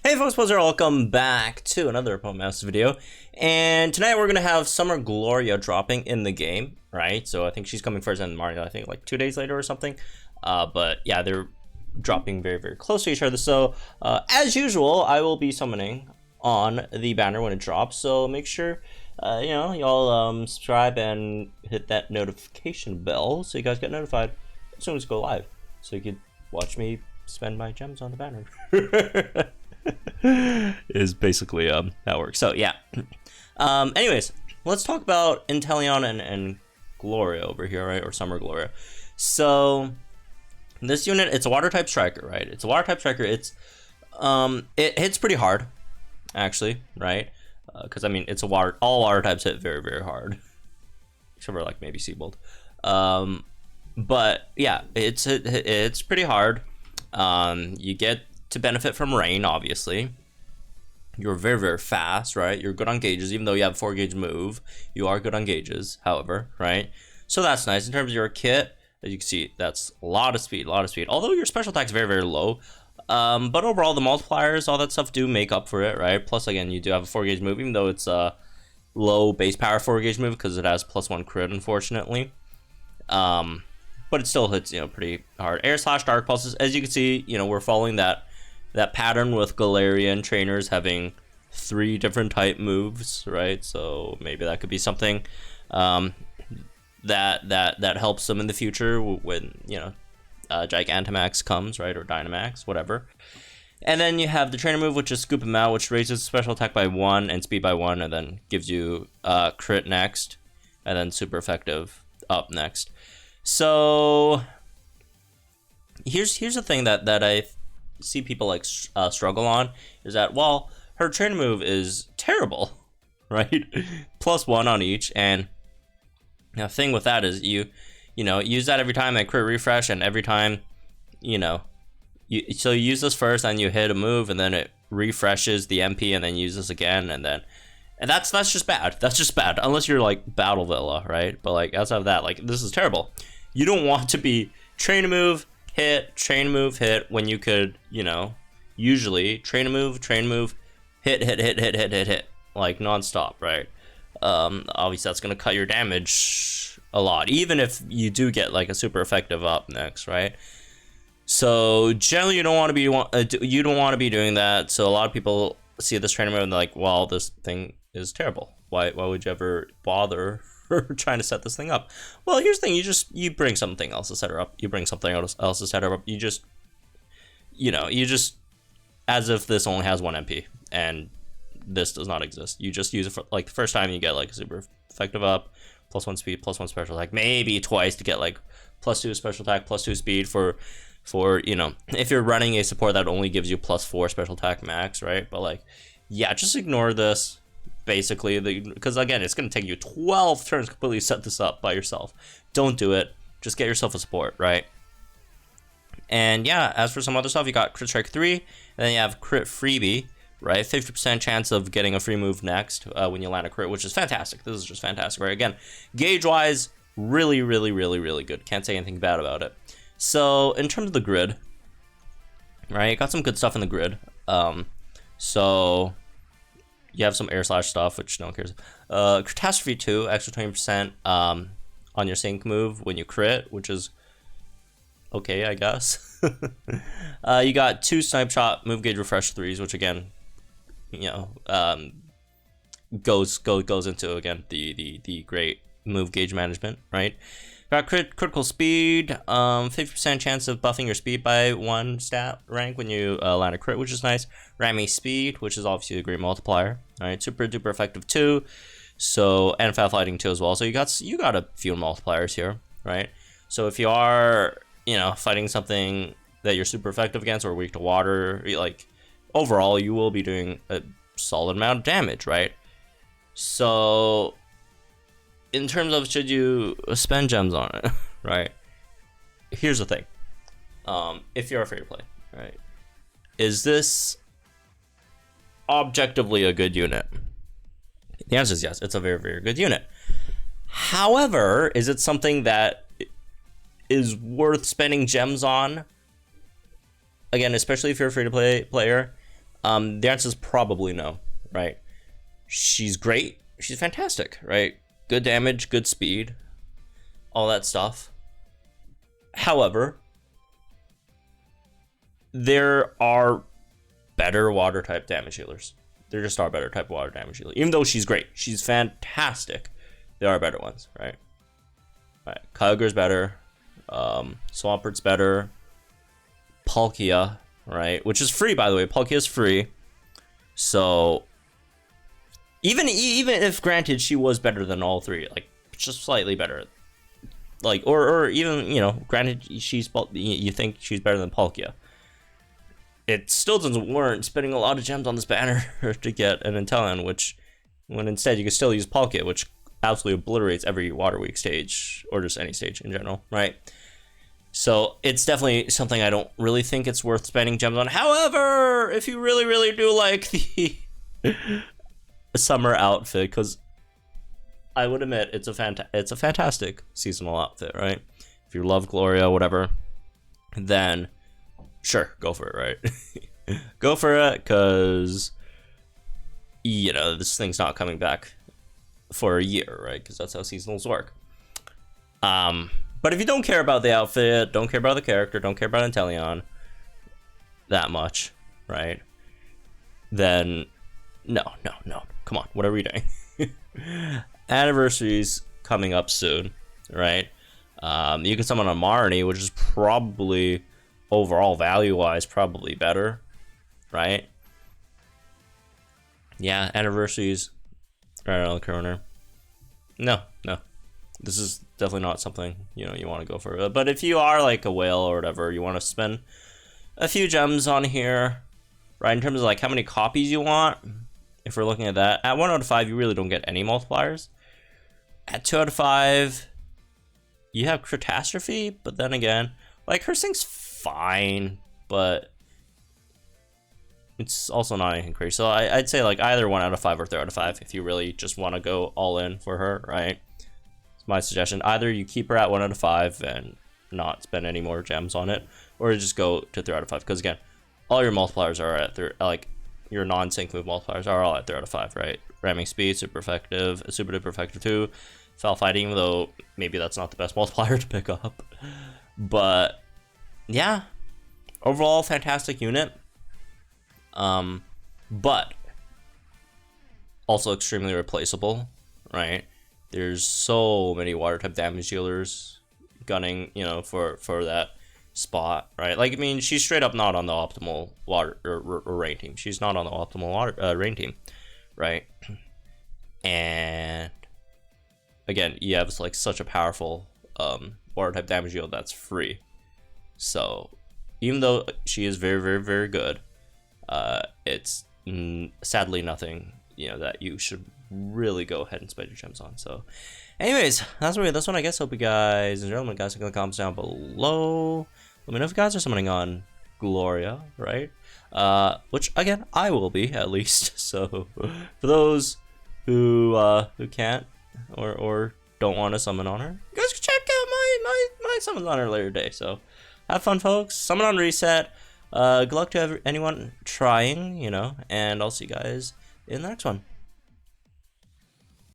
Hey folks, welcome back to another Opponent Master video. And tonight we're gonna have Summer Gloria dropping in the game, right? So I think she's coming first, and Mario I think like 2 days later or something. But yeah, they're dropping very close to each other. So as usual, I will be summoning on the banner when it drops. So make sure y'all subscribe and hit that notification bell so you guys get notified as soon as we go live. So you can watch me spend my gems on the banner. Is basically how it works. So yeah. Anyways, let's talk about Inteleon and Gloria over here, right? Or Summer Gloria. So this unit, it's a water type striker, right? It's a water type striker. It's it hits pretty hard, actually, right? Because I mean, it's all water types hit very hard, except for like maybe Seabold. But yeah, it's pretty hard. You get to benefit from rain, obviously. You're very fast, right? You're good on gauges, even though you have 4 gauge move. You are good on gauges, however, right? So that's nice. In terms of your kit, as you can see, that's a lot of speed. Although your special attack's very low. But overall, the multipliers, all that stuff do make up for it, right? Plus, again, you do have a 4 gauge move, even though it's a low base power 4 gauge move because it has +1 crit, unfortunately. But it still hits, pretty hard. Air slash dark pulses. As you can see, we're following that pattern with Galarian trainers having 3 different type moves, right? So maybe that could be something that helps them in the future when Gigantamax comes, right? Or Dynamax, whatever. And then you have the trainer move, which is Scoop Him Out, which raises special attack by 1 and speed by 1, and then gives you crit next, and then super effective up next. So here's the thing that I see people like struggle on is that, well, her trainer move is terrible, right? +1 on each, and the thing with that is you use that every time and crit refresh, and every time you use this first and you hit a move, and then it refreshes the MP, and then use this again, and that's just bad. That's just bad unless you're like Battle Villa, right? But like outside of that, like, this is terrible. You don't want to be train move, hit, train move, hit, when you could, usually train move, hit, like nonstop, right? Obviously that's gonna cut your damage a lot, even if you do get like a super effective up next, right? So generally you don't want to be doing that. So a lot of people see this trainer move and they're like, well, this thing is terrible. Why would you ever bother trying to set this thing up? Well, here's the thing: you bring something else to set her up. You bring something else to set her up. You just as if this only has 1 MP and this does not exist. You just use it for like the first time you get like a super effective up, +1 speed, +1 special attack, maybe twice to get like +2 special attack, +2 speed for if you're running a support that only gives you +4 special attack max, right? But like, yeah, just ignore this. Basically, because again, it's going to take you 12 turns to completely set this up by yourself. Don't do it. Just get yourself a support, right? And yeah, as for some other stuff, you got Crit Strike 3, and then you have Crit Freebie, right? 50% chance of getting a free move next when you land a crit, which is fantastic. This is just fantastic, right? Again, gauge-wise, really good. Can't say anything bad about it. So in terms of the grid, right, you got some good stuff in the grid. So you have some air slash stuff, which no one cares. Catastrophe 2, extra 20% on your sync move when you crit, which is okay, I guess. You got 2 snipe shot move gauge refresh 3s, which again, goes into again the great move gauge management, right? Got critical speed, 50% chance of buffing your speed by 1 stat rank when you land a crit, which is nice. Rammy speed, which is obviously a great multiplier. All right, super duper effective 2. So, and fast fighting 2 as well. So you got a few multipliers here, right? So if you are fighting something that you're super effective against or weak to water, like overall you will be doing a solid amount of damage, right? So in terms of should you spend gems on it, right? Here's the thing. If you're afraid to play, right? Is this objectively a good unit? The answer is yes. It's a very good unit. However, is it something that is worth spending gems on? Again, especially if you're a free-to-play player. The answer is probably no, right? She's great. She's fantastic, right? Good damage, good speed, all that stuff. However, there are better water type damage healers. There just are better type of water damage healers. Even though she's great, she's fantastic, there are better ones, right? Right. Kyogre's better. Swampert's better. Palkia, right? Which is free, by the way. Palkia's free. So even if granted she was better than all three, like just slightly better, like or even, you know, granted you think she's better than Palkia, it still doesn't warrant spending a lot of gems on this banner to get an Inteleon, which when instead you can still use Palkia, which absolutely obliterates every Water Week stage or just any stage in general, right? So it's definitely something I don't really think it's worth spending gems on. However, if you really do like the summer outfit, because I would admit it's a fantastic seasonal outfit, right? If you love Gloria, whatever, then sure, go for it, right? Go for it, because, you know, this thing's not coming back for a year, right? Because that's how seasonals work. But if you don't care about the outfit, don't care about the character, don't care about Inteleon that much, right? Then no. Come on, what are we doing? Anniversary's coming up soon, right? You can summon a Marnie, which is probably overall value-wise probably better, right? Yeah, anniversaries right around the corner. No. This is definitely not something, you know, you want to go for. But if you are like a whale or whatever, you want to spend a few gems on here, right? In terms of like how many copies you want, if we're looking at that, at 1 out of 5, you really don't get any multipliers. At 2 out of 5, you have Catastrophe, but then again, like her thing's fine, but it's also not anything crazy. So I'd say like either 1 out of 5 or 3 out of 5 if you really just want to go all in for her, right? My suggestion: either you keep her at 1 out of 5 and not spend any more gems on it, or just go to 3 out of 5, because again, all your multipliers are at like your non-sync move multipliers are all at 3 out of 5, right? Ramming speed, super effective, super duper effective too. Foul fighting, even though maybe that's not the best multiplier to pick up, but yeah, overall fantastic unit. But also extremely replaceable, right? There's so many water type damage dealers gunning, you know, for that spot, right? Like, I mean, she's straight up not on the optimal water or rain team. She's not on the optimal water rain team, right? And again, you have like such a powerful water type damage deal that's free. So even though she is very good, it's sadly nothing, you know, that you should really go ahead and spend your gems on. So anyways, that's one, I guess. Hope you guys enjoy. Let me guys in the comments down below. Let me know if you guys are summoning on Gloria, right? Which again, I will be, at least. So for those who can't or don't want to summon on her, you guys can check out my summons on her later day. So have fun, folks. Summon on reset. Good luck to anyone trying, you know, and I'll see you guys in the next one.